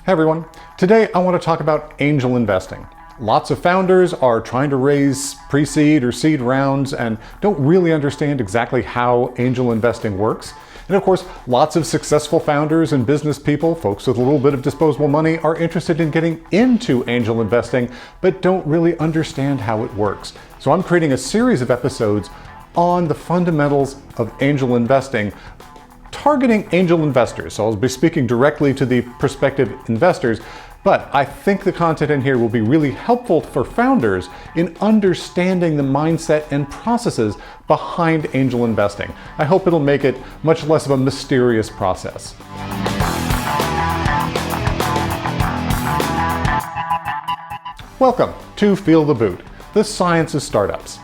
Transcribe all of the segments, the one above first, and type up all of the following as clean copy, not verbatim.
Hey everyone, today I want to talk about angel investing. Lots of founders are trying to raise pre-seed or seed rounds and don't really understand exactly how angel investing works. And of course, lots of successful founders and business people, folks with a little bit of disposable money, are interested in getting into angel investing, but don't really understand how it works. So I'm creating a series of episodes on the fundamentals of angel investing, targeting angel investors. So I'll be speaking directly to the prospective investors, but I think the content in here will be really helpful for founders in understanding the mindset and processes behind angel investing. I hope it'll make it much less of a mysterious process. Welcome to Feel the Boot, the science of startups.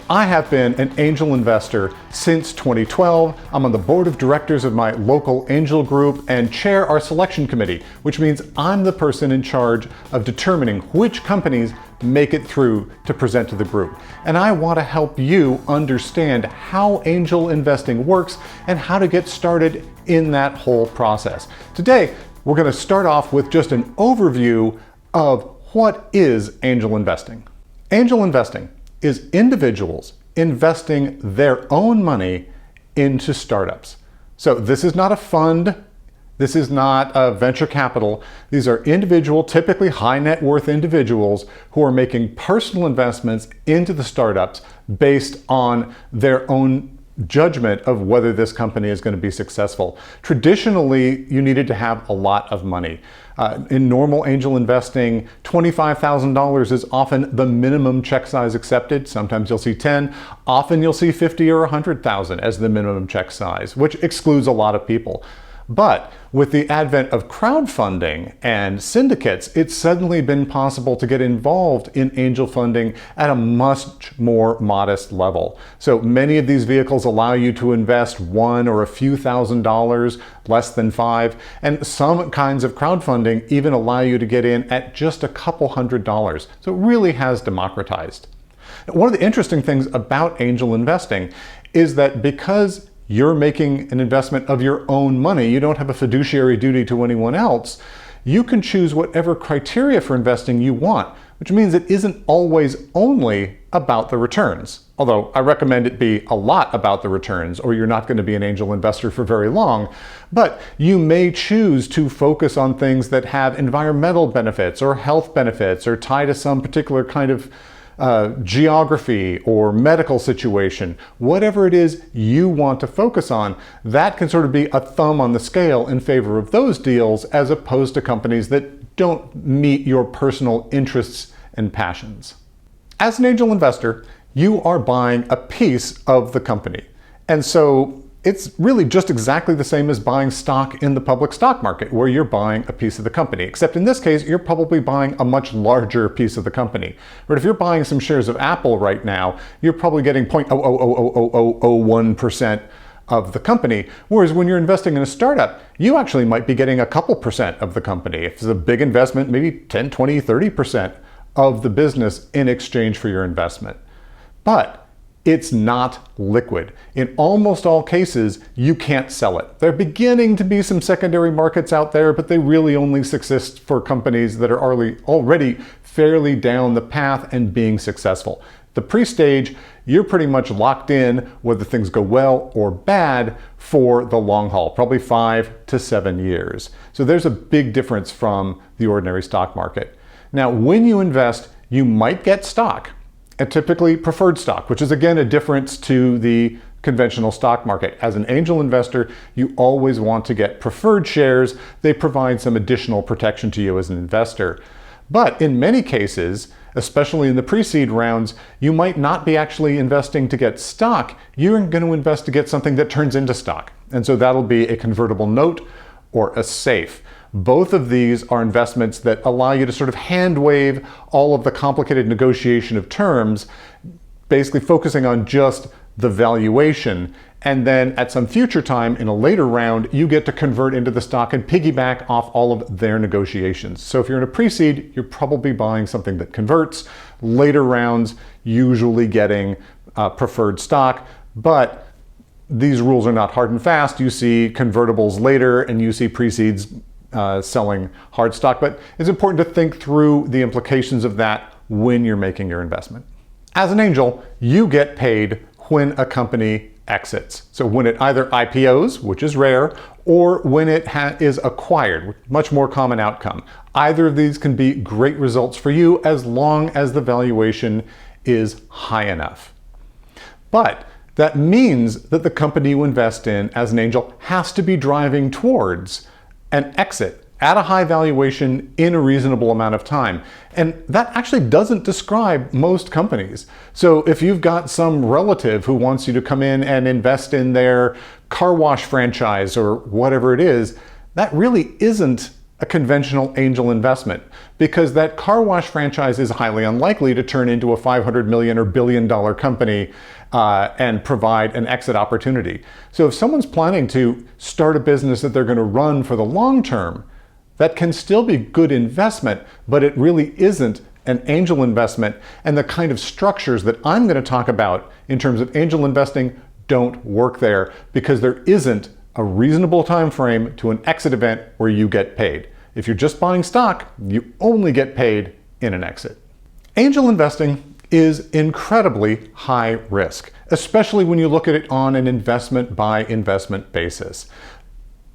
I have been an angel investor since 2012. I'm on the board of directors of my local angel group and chair our selection committee, which means I'm the person in charge of determining which companies make it through to present to the group. And I want to help you understand how angel investing works and how to get started in that whole process. Today, we're going to start off with just an overview of what is angel investing. Angel investing is individuals investing their own money into startups. So this is not a fund, this is not a venture capital. These are individual, typically high net worth individuals who are making personal investments into the startups based on their own judgment of whether this company is going to be successful. Traditionally, you needed to have a lot of money. In normal angel investing, $25,000 is often the minimum check size accepted. Sometimes you'll see 10, often you'll see 50 or 100,000 as the minimum check size, which excludes a lot of people. But with the advent of crowdfunding and syndicates, it's suddenly been possible to get involved in angel funding at a much more modest level. So many of these vehicles allow you to invest $1 or a few $1,000s, less than $5, and some kinds of crowdfunding even allow you to get in at just a couple $100s. So it really has democratized. One of the interesting things about angel investing is that because you're making an investment of your own money, you don't have a fiduciary duty to anyone else, you can choose whatever criteria for investing you want, which means it isn't always only about the returns. Although I recommend it be a lot about the returns, or you're not going to be an angel investor for very long. But you may choose to focus on things that have environmental benefits or health benefits or tie to some particular kind of geography or medical situation. Whatever it is you want to focus on, that can sort of be a thumb on the scale in favor of those deals as opposed to companies that don't meet your personal interests and passions. As an angel investor, you are buying a piece of the company. And so it's really just exactly the same as buying stock in the public stock market, where you're buying a piece of the company. Except in this case, you're probably buying a much larger piece of the company. But if you're buying some shares of Apple right now, you're probably getting 0.0000001% of the company. Whereas when you're investing in a startup, you actually might be getting a couple percent of the company. If it's a big investment, maybe 10, 20, 30% of the business in exchange for your investment. But it's not liquid. In almost all cases, you can't sell it. There are beginning to be some secondary markets out there, but they really only exist for companies that are already fairly down the path and being successful. The pre-stage, you're pretty much locked in whether things go well or bad for the long haul, probably 5 to 7 years. So there's a big difference from the ordinary stock market. Now, when you invest, you might get stock, and typically preferred stock, which is again a difference to the conventional stock market. As an angel investor, you always want to get preferred shares. They provide some additional protection to you as an investor. But in many cases, especially in the pre-seed rounds, you might not be actually investing to get stock. You're going to invest to get something that turns into stock. And so that'll be a convertible note or a SAFE. Both of these are investments that allow you to sort of hand wave all of the complicated negotiation of terms, basically focusing on just the valuation. And then at some future time in a later round, you get to convert into the stock and piggyback off all of their negotiations. So if you're in a pre-seed, you're probably buying something that converts. Later rounds, usually getting preferred stock, but these rules are not hard and fast. You see convertibles later and you see pre-seeds selling hard stock, but it's important to think through the implications of that when you're making your investment. As an angel, you get paid when a company exits. So when it either IPOs, which is rare, or when it is acquired, much more common outcome. Either of these can be great results for you as long as the valuation is high enough. But that means that the company you invest in as an angel has to be driving towards an exit at a high valuation in a reasonable amount of time. And that actually doesn't describe most companies. So if you've got some relative who wants you to come in and invest in their car wash franchise or whatever it is, that really isn't a conventional angel investment, because that car wash franchise is highly unlikely to turn into a $500 million or billion-dollar company and provide an exit opportunity. So if someone's planning to start a business that they're going to run for the long term, that can still be good investment, but it really isn't an angel investment. And the kind of structures that I'm going to talk about in terms of angel investing don't work there, because there isn't a reasonable time frame to an exit event where you get paid. If you're just buying stock, you only get paid in an exit. Angel investing is incredibly high risk, especially when you look at it on an investment by investment basis.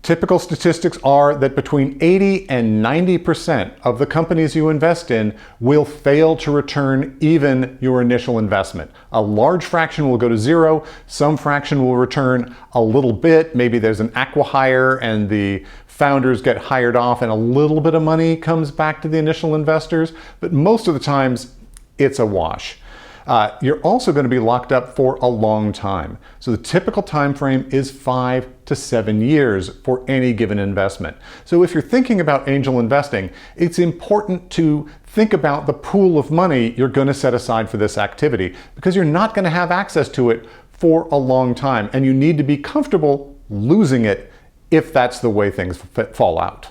Typical statistics are that between 80 and 90% of the companies you invest in will fail to return even your initial investment. A large fraction will go to zero, some fraction will return a little bit. Maybe there's an acqui-hire and the founders get hired off and a little bit of money comes back to the initial investors, but most of the times it's a wash. You're also going to be locked up for a long time. So the typical time frame is 5 to 7 years for any given investment. So if you're thinking about angel investing, it's important to think about the pool of money you're going to set aside for this activity, because you're not going to have access to it for a long time, and you need to be comfortable losing it if that's the way things fall out.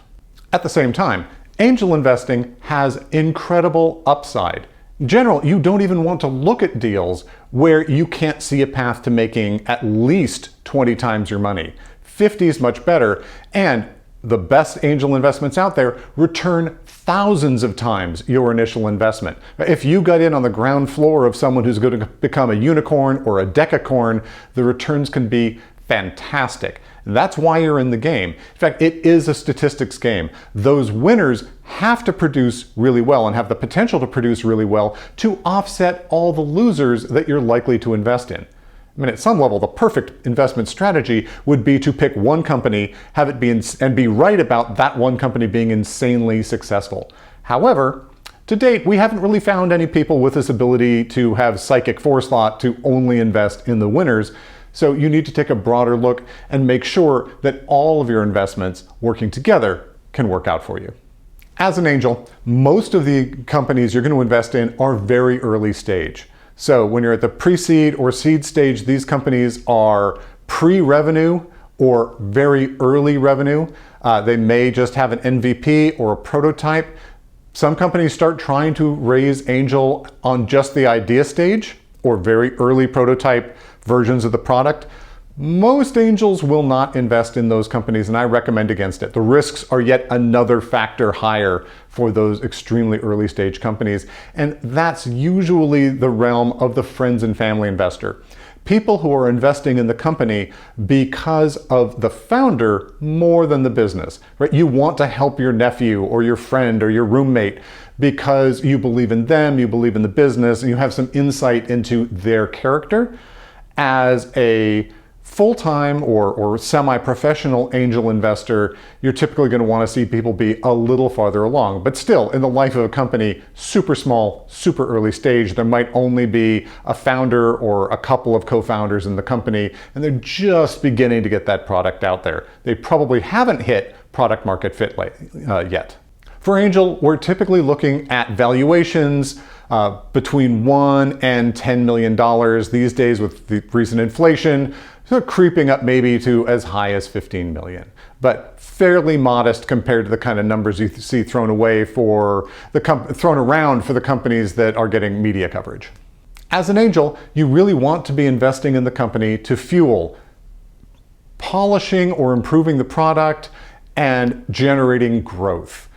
At the same time, angel investing has incredible upside. In general, you don't even want to look at deals where you can't see a path to making at least 20 times your money. 50 is much better, and the best angel investments out there return thousands of times your initial investment. If you got in on the ground floor of someone who's going to become a unicorn or a decacorn, the returns can be fantastic. That's why you're in the game. In fact, it is a statistics game. Those winners have to produce really well and have the potential to produce really well to offset all the losers that you're likely to invest in. I mean, at some level, the perfect investment strategy would be to pick one company, have it be and be right about that one company being insanely successful. However, to date, we haven't really found any people with this ability to have psychic forethought to only invest in the winners. So you need to take a broader look and make sure that all of your investments working together can work out for you. As an angel, most of the companies you're going to invest in are very early stage. So when you're at the pre-seed or seed stage, these companies are pre-revenue or very early revenue. They may just have an MVP or a prototype. Some companies start trying to raise angel on just the idea stage or very early prototype versions of the product. Most angels will not invest in those companies, and I recommend against it. The risks are yet another factor higher for those extremely early stage companies, and that's usually the realm of the friends and family investor. People who are investing in the company because of the founder more than the business, right? You want to help your nephew or your friend or your roommate because you believe in them, you believe in the business, and you have some insight into their character. As a full-time or semi-professional angel investor, you're typically going to want to see people be a little farther along. But still, in the life of a company, super small, super early stage, there might only be a founder or a couple of co-founders in the company, and they're just beginning to get that product out there. They probably haven't hit product market fit yet. For angel, we're typically looking at valuations between $1 and $10 million these days, with the recent inflation sort of creeping up maybe to as high as 15 million, but fairly modest compared to the kind of numbers you see thrown around for the companies that are getting media coverage. As an angel, you really want to be investing in the company to fuel polishing or improving the product and generating growth,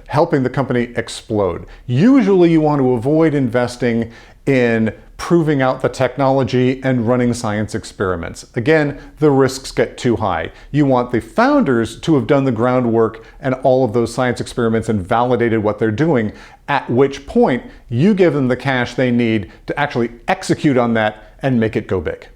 helping the company explode. Usually you want to avoid investing in proving out the technology and running science experiments. Again, the risks get too high. You want the founders to have done the groundwork and all of those science experiments and validated what they're doing, at which point you give them the cash they need to actually execute on that and make it go big.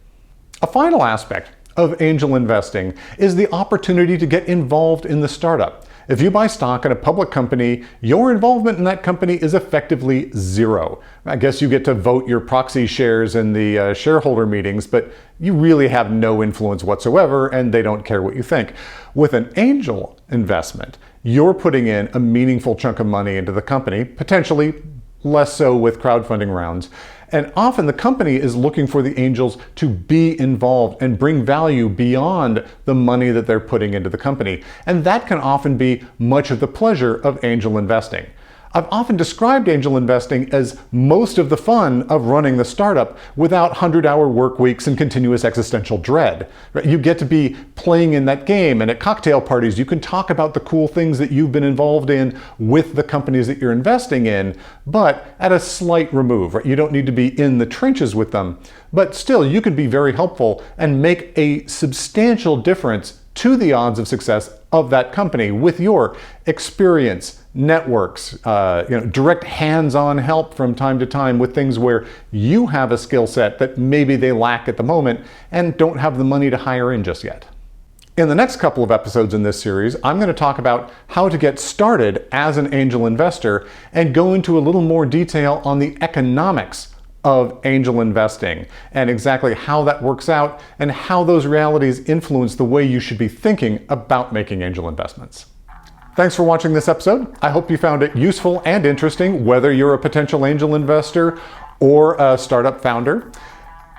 A final aspect of angel investing is the opportunity to get involved in the startup. If you buy stock in a public company, your involvement in that company is effectively zero. I guess you get to vote your proxy shares in the shareholder meetings, but you really have no influence whatsoever and they don't care what you think. With an angel investment, you're putting in a meaningful chunk of money into the company, potentially less so with crowdfunding rounds. And often the company is looking for the angels to be involved and bring value beyond the money that they're putting into the company. And that can often be much of the pleasure of angel investing. I've often described angel investing as most of the fun of running the startup without 100-hour work weeks and continuous existential dread. You get to be playing in that game, and at cocktail parties you can talk about the cool things that you've been involved in with the companies that you're investing in, but at a slight remove. You don't need to be in the trenches with them, but still you can be very helpful and make a substantial difference to the odds of success of that company with your experience, networks, direct hands-on help from time to time with things where you have a skill set that maybe they lack at the moment and don't have the money to hire in just yet. In the next couple of episodes in this series, I'm going to talk about how to get started as an angel investor and go into a little more detail on the economics of angel investing and exactly how that works out and how those realities influence the way you should be thinking about making angel investments. Thanks for watching this episode. I hope you found it useful and interesting, whether you're a potential angel investor or a startup founder.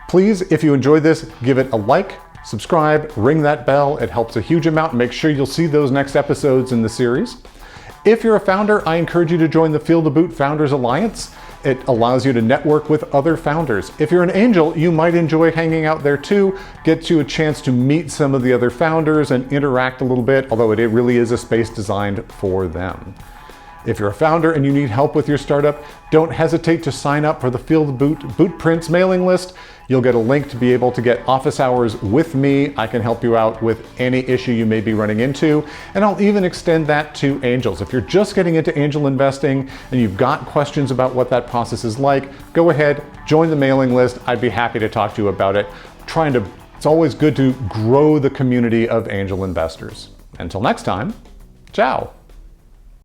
Please, if you enjoyed this, give it a like, subscribe, ring that bell. It helps a huge amount. Make sure you'll see those next episodes in the series. If you're a founder, I encourage you to join the Feel the Boot Founders Alliance. It allows you to network with other founders. If you're an angel, you might enjoy hanging out there too, gets you a chance to meet some of the other founders and interact a little bit, although it really is a space designed for them. If you're a founder and you need help with your startup, don't hesitate to sign up for the Feel the Boot Boot Prints mailing list. You'll get a link to be able to get office hours with me. I can help you out with any issue you may be running into, and I'll even extend that to angels. If you're just getting into angel investing and you've got questions about what that process is like, go ahead, join the mailing list. I'd be happy to talk to you about it. It's always good to grow the community of angel investors. Until next time, ciao.